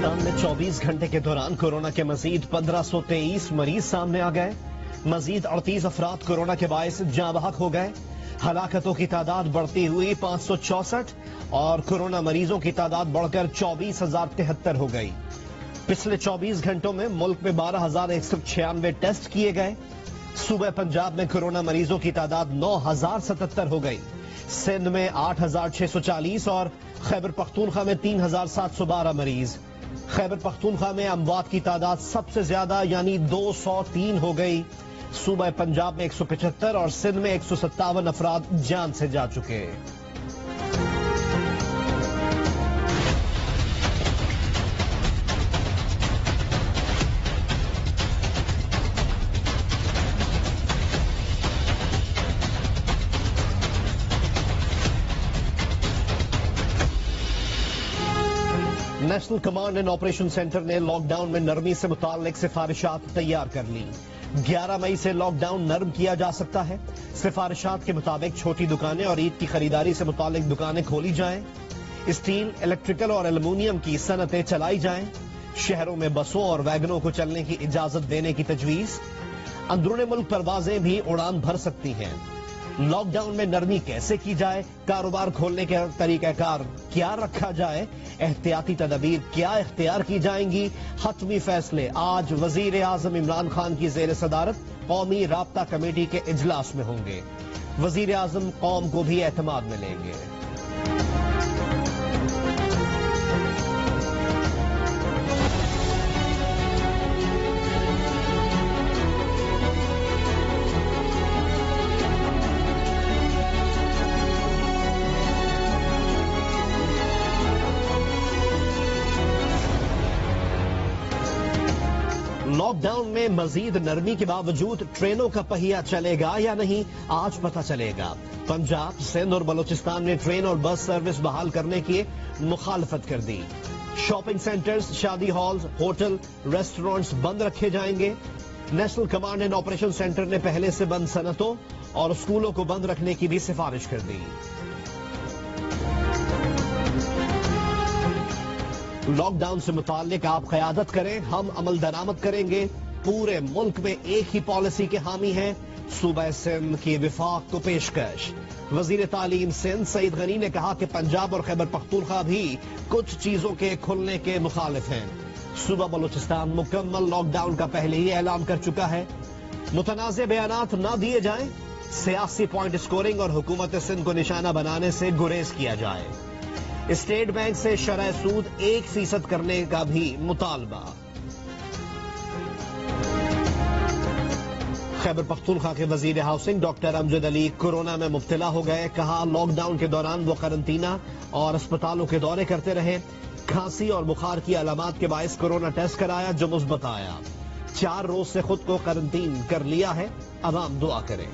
پاکستان میں 24 گھنٹے کے دوران کورونا کے مزید 1523 مریض سامنے آ گئے. مزید 38 افراد کورونا کے باعث جاں بحق ہو گئے. ہلاکتوں کی تعداد بڑھتی ہوئی 564 اور کورونا مریضوں کی تعداد بڑھ کر 24,073 ہو گئی. پچھلے 24 گھنٹوں میں ملک میں 12,196 ٹیسٹ کیے گئے. صوبہ پنجاب میں کورونا مریضوں کی تعداد 9,077 ہو گئی. سندھ میں 8,640 اور خیبر پختونخوا میں 3,712 مریض. خیبر پختونخوا میں اموات کی تعداد سب سے زیادہ یعنی 203 ہو گئی. صوبہ پنجاب میں 175 اور سندھ میں 157 افراد جان سے جا چکے. National command and operation centre نے لاک ڈاؤن میں نرمی سے متعلق سفارشات تیار کر لی. 11 مئی سے لاک ڈاؤن نرم کیا جا سکتا ہے. سفارشات کے مطابق چھوٹی دکانیں اور عید کی خریداری سے متعلق دکانیں کھولی جائیں. اسٹیل، الیکٹریکل اور ایلومینیم کی صنعتیں چلائی جائیں. شہروں میں بسوں اور ویگنوں کو چلنے کی اجازت دینے کی تجویز. اندرون ملک پروازیں بھی اڑان بھر سکتی ہیں. لاک ڈاؤن میں نرمی کیسے کی جائے؟ کاروبار کھولنے کے طریقہ کار کیا رکھا جائے؟ احتیاطی تدابیر کیا اختیار کی جائیں گی؟ حتمی فیصلے آج وزیر اعظم عمران خان کی زیر صدارت قومی رابطہ کمیٹی کے اجلاس میں ہوں گے. وزیر اعظم قوم کو بھی اعتماد میں لیں گے. لاک ڈاؤن میں مزید نرمی کے باوجود ٹرینوں کا پہیہ چلے گا یا نہیں آج پتہ چلے گا. پنجاب، سندھ اور بلوچستان نے ٹرین اور بس سروس بحال کرنے کی مخالفت کر دی. شاپنگ سینٹرز، شادی ہالز، ہوٹل، ریسٹورانٹس بند رکھے جائیں گے. National command and operation centre نے پہلے سے بند صنعتوں اور اسکولوں کو بند رکھنے کی بھی سفارش کر دی. لاک ڈاؤن سے متعلق آپ قیادت کریں، ہم عمل درآمد کریں گے. پورے ملک میں ایک ہی پالیسی کے حامی ہیں. صوبہ سندھ کی وفاق کو پیشکش. وزیر تعلیم سندھ سعید غنی نے کہا کہ پنجاب اور خیبر پختونخوا بھی کچھ چیزوں کے کھلنے کے مخالف ہیں. صوبہ بلوچستان مکمل لاک ڈاؤن کا پہلے ہی اعلان کر چکا ہے. متنازع بیانات نہ دیے جائیں. سیاسی پوائنٹ اسکورنگ اور حکومت سندھ کو نشانہ بنانے سے گریز کیا جائے. اسٹیٹ بینک سے شرح سود 1% کرنے کا بھی مطالبہ. خیبر پختونخوا کے وزیر ہاؤسنگ ڈاکٹر امجد علی کورونا میں مبتلا ہو گئے. کہا لاک ڈاؤن کے دوران وہ قرنطینہ اور اسپتالوں کے دورے کرتے رہے. کھانسی اور بخار کی علامات کے باعث کورونا ٹیسٹ کرایا جو مثبت آیا. 4 روز سے خود کو قرنطین کر لیا ہے. عوام دعا کریں.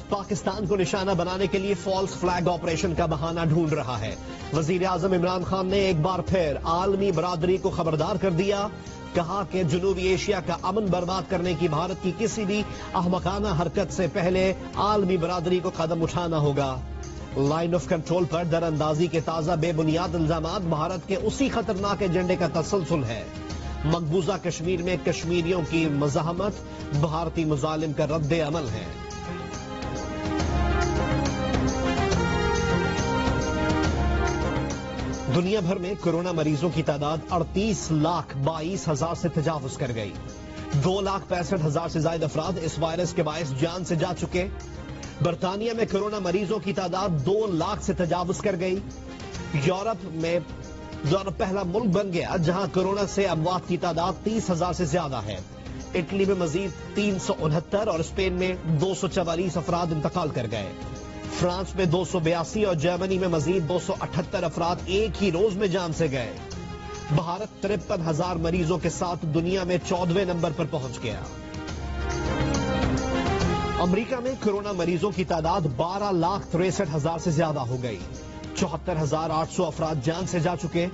پاکستان کو نشانہ بنانے کے لیے فالس فلیگ آپریشن کا بہانہ ڈھونڈ رہا ہے. وزیر اعظم عمران خان نے ایک بار پھر عالمی برادری کو خبردار کر دیا. کہا کہ جنوبی ایشیا کا امن برباد کرنے کی بھارت کی کسی بھی احمقانہ حرکت سے پہلے عالمی برادری کو قدم اٹھانا ہوگا. لائن آف کنٹرول پر در اندازی کے تازہ بے بنیاد الزامات بھارت کے اسی خطرناک ایجنڈے کا تسلسل ہے. مقبوضہ کشمیر میں کشمیریوں کی مزاحمت بھارتی مظالم کا رد عمل ہے. دنیا بھر میں کورونا مریضوں کی تعداد 38,22,000 سے تجاوز کر گئی. 2,65,000 سے زائد افراد اس وائرس کے باعث جان سے جا چکے. برطانیہ میں کورونا مریضوں کی تعداد 2 لاکھ سے تجاوز کر گئی. یورپ پہلا ملک بن گیا جہاں کورونا سے اموات کی تعداد 30,000 سے زیادہ ہے. اٹلی میں مزید 369 اور اسپین میں 244 افراد انتقال کر گئے. فرانس میں 282 اور جرمنی میں مزید 278 افراد ایک ہی روز میں جان سے گئے۔ بھارت 53,000 مریضوں کے ساتھ دنیا میں 14ویں نمبر پر پہنچ گیا۔ امریکہ میں کورونا مریضوں کی تعداد 12,63,000 سے زیادہ ہو گئی۔ 74,800 افراد جان سے جا چکے۔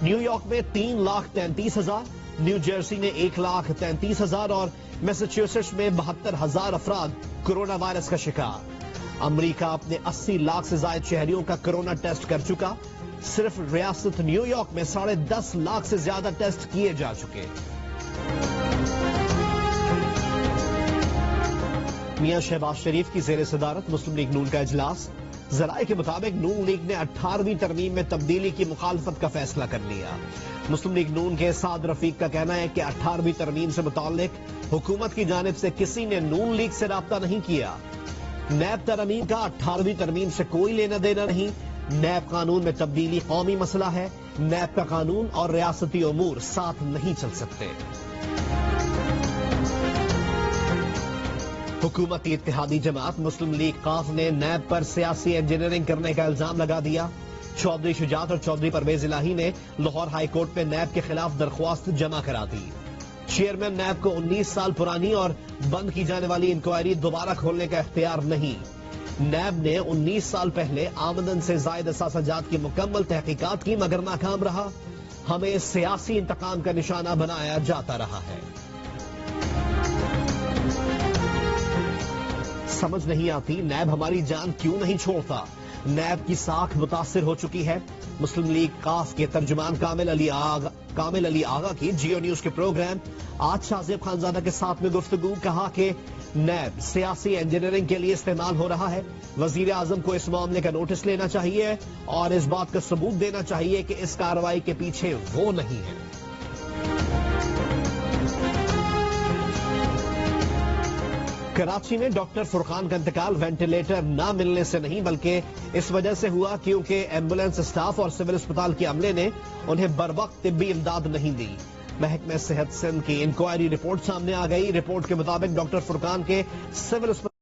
نیو یارک میں 3,33,000، نیو جرسی میں 1,33,000 اور میساچیوسیٹس میں 72,000 افراد کورونا وائرس کا شکار۔ امریکہ اپنے 80 لاکھ سے زائد شہریوں کا کورونا ٹیسٹ کر چکا۔ صرف ریاست نیو یارک میں 10.5 لاکھ سے زیادہ ٹیسٹ کیے جا چکے۔ میاں شہباز شریف کی زیر صدارت مسلم لیگ نون کا اجلاس۔ ذرائع کے مطابق نون لیگ نے 18ویں ترمیم میں تبدیلی کی مخالفت کا فیصلہ کر لیا۔ مسلم لیگ نون کے سعد رفیق کا کہنا ہے کہ 18ویں ترمیم سے متعلق حکومت کی جانب سے کسی نے نون لیگ سے رابطہ نہیں کیا۔ نیب ترمیم کا 18ویں ترمیم سے کوئی لینا دینا نہیں۔ نیب قانون میں تبدیلی قومی مسئلہ ہے۔ نیب کا قانون اور ریاستی امور ساتھ نہیں چل سکتے۔ حکومتی اتحادی جماعت مسلم لیگ قاف نے نیب پر سیاسی انجینئرنگ کرنے کا الزام لگا دیا۔ چودھری شجاعت اور چودھری پرویز الہی نے لاہور ہائی کورٹ میں نیب کے خلاف درخواست جمع کرا دی۔ چیئرمین نیب کو 19 سال پرانی اور بند کی جانے والی انکوائری دوبارہ کھولنے کا اختیار نہیں۔ نیب نے 19 سال پہلے آمدن سے زائد اثاثہ جات کی مکمل تحقیقات کی مگر ناکام رہا۔ ہمیں سیاسی انتقام کا نشانہ بنایا جاتا رہا ہے۔ سمجھ نہیں آتی نیب ہماری جان کیوں نہیں چھوڑتا۔ نیب کی ساکھ متاثر ہو چکی ہے۔ مسلم لیگ قاف کے ترجمان کامل علی آغا کی جیو نیوز کے پروگرام آج شاہ زیب خانزادہ کے ساتھ میں گفتگو، کہا کہ نیب سیاسی انجینئرنگ کے لیے استعمال ہو رہا ہے۔ وزیر اعظم کو اس معاملے کا نوٹس لینا چاہیے اور اس بات کا ثبوت دینا چاہیے کہ اس کارروائی کے پیچھے وہ نہیں ہے۔ کراچی میں ڈاکٹر فرقان کا انتقال وینٹیلیٹر نہ ملنے سے نہیں بلکہ اس وجہ سے ہوا کیونکہ ایمبولینس اسٹاف اور سول اسپتال کے عملے نے انہیں بروقت طبی امداد نہیں دی۔ محکمہ صحت سندھ کی انکوائری رپورٹ سامنے آ گئی۔ رپورٹ کے مطابق ڈاکٹر فرقان کے سول اسپتال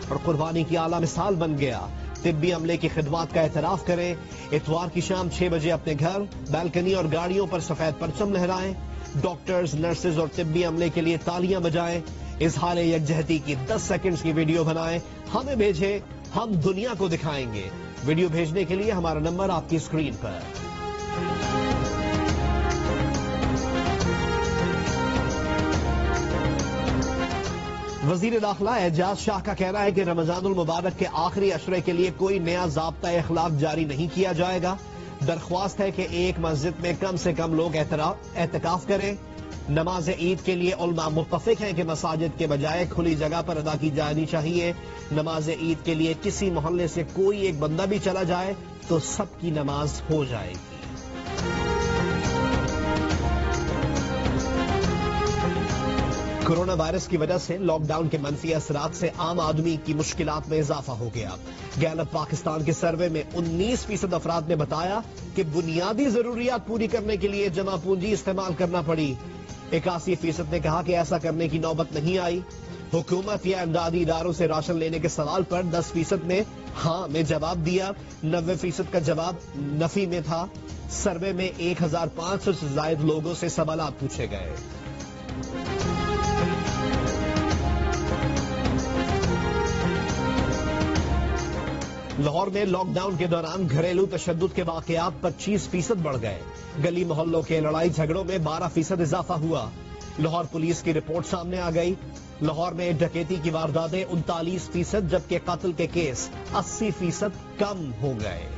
اور قربانی کی اعلیٰ مثال بن گیا۔ طبی عملے کی خدمات کا اعتراف کریں۔ اتوار کی شام 6 بجے اپنے گھر، بالکنی اور گاڑیوں پر سفید پرچم لہرائیں۔ ڈاکٹرز، نرسز اور طبی عملے کے لیے تالیاں بجائیں۔ اظہار یکجہتی کی 10 سیکنڈز کی ویڈیو بنائیں، ہمیں بھیجیں، ہم دنیا کو دکھائیں گے۔ ویڈیو بھیجنے کے لیے ہمارا نمبر آپ کی اسکرین پر۔ وزیر داخلہ اعجاز شاہ کا کہنا ہے کہ رمضان المبارک کے آخری عشرے کے لیے کوئی نیا ضابطۂ اخلاق جاری نہیں کیا جائے گا۔ درخواست ہے کہ ایک مسجد میں کم سے کم لوگ اعتکاف کریں۔ نماز عید کے لیے علماء متفق ہیں کہ مساجد کے بجائے کھلی جگہ پر ادا کی جانی چاہیے۔ نماز عید کے لیے کسی محلے سے کوئی ایک بندہ بھی چلا جائے تو سب کی نماز ہو جائے گی۔ کورونا وائرس کی وجہ سے لاک ڈاؤن کے منفی اثرات سے عام آدمی کی مشکلات میں اضافہ ہو گیا۔ گیلپ پاکستان کے سروے میں 19% افراد نے بتایا کہ بنیادی ضروریات پوری کرنے کے لیے جمع پونجی استعمال کرنا پڑی۔ 81% نے کہا کہ ایسا کرنے کی نوبت نہیں آئی۔ حکومت یا امدادی اداروں سے راشن لینے کے سوال پر 10% نے ہاں میں جواب دیا، 90% کا جواب نفی میں تھا۔ سروے میں 1500 سے زائد لوگوں سے سوالات پوچھے گئے۔ لاہور میں لاک ڈاؤن کے دوران گھریلو تشدد کے واقعات 25% بڑھ گئے۔ گلی محلوں کے لڑائی جھگڑوں میں 12% اضافہ ہوا۔ لاہور پولیس کی رپورٹ سامنے آ گئی۔ لاہور میں ڈکیتی کی وارداتیں 39% جبکہ قتل کے کیس 80% کم ہو گئے۔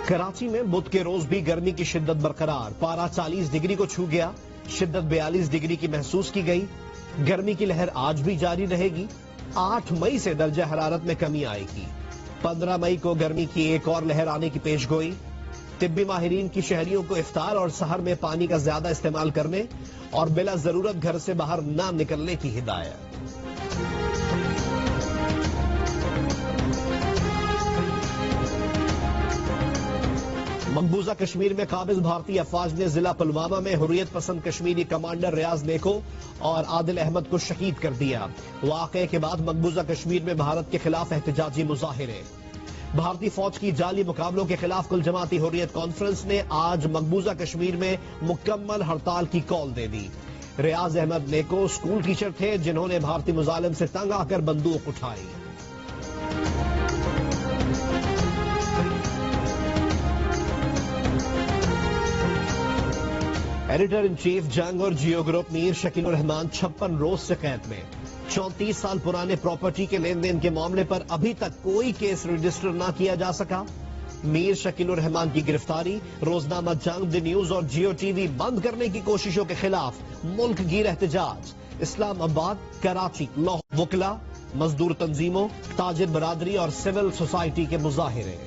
کراچی میں بدھ کے روز بھی گرمی کی شدت برقرار، پارا 40 ڈگری کو چھو گیا، شدت 42 ڈگری کی محسوس کی گئی۔ گرمی کی لہر آج بھی جاری رہے گی، 8 مئی سے درجہ حرارت میں کمی آئے گی، 15 مئی کو گرمی کی ایک اور لہر آنے کی پیش گوئی۔ طبی ماہرین کی شہریوں کو افطار اور سحر میں پانی کا زیادہ استعمال کرنے اور بلا ضرورت گھر سے باہر نہ نکلنے کی ہدایت۔ مقبوضہ کشمیر میں قابض بھارتی افواج نے ضلع پلوامہ میں حریت پسند کشمیری کمانڈر ریاض نیکو اور عادل احمد کو شہید کر دیا۔ واقعے کے بعد مقبوضہ کشمیر میں بھارت کے خلاف احتجاجی مظاہرے۔ بھارتی فوج کی جعلی مقابلوں کے خلاف کل جماعتی حریت کانفرنس نے آج مقبوضہ کشمیر میں مکمل ہڑتال کی کال دے دی۔ ریاض احمد نیکو اسکول ٹیچر تھے جنہوں نے بھارتی مظالم سے تنگ آ کر بندوق اٹھائی۔ ایڈیٹر ان چیف جنگ اور جیو گروپ میر شکیل الرحمان 56 روز سے قید میں۔ 34 سال پرانے پراپرٹی کے لین دین کے معاملے پر ابھی تک کوئی کیس رجسٹر نہ کیا جا سکا۔ میر شکیل الرحمان کی گرفتاری روزنامہ جنگ، دی نیوز اور جیو ٹی وی بند کرنے کی کوششوں کے خلاف ملک گیر احتجاج۔ اسلام آباد، کراچی، لاہور، وکلا، مزدور تنظیموں، تاجر برادری اور سول سوسائٹی کے مظاہرے۔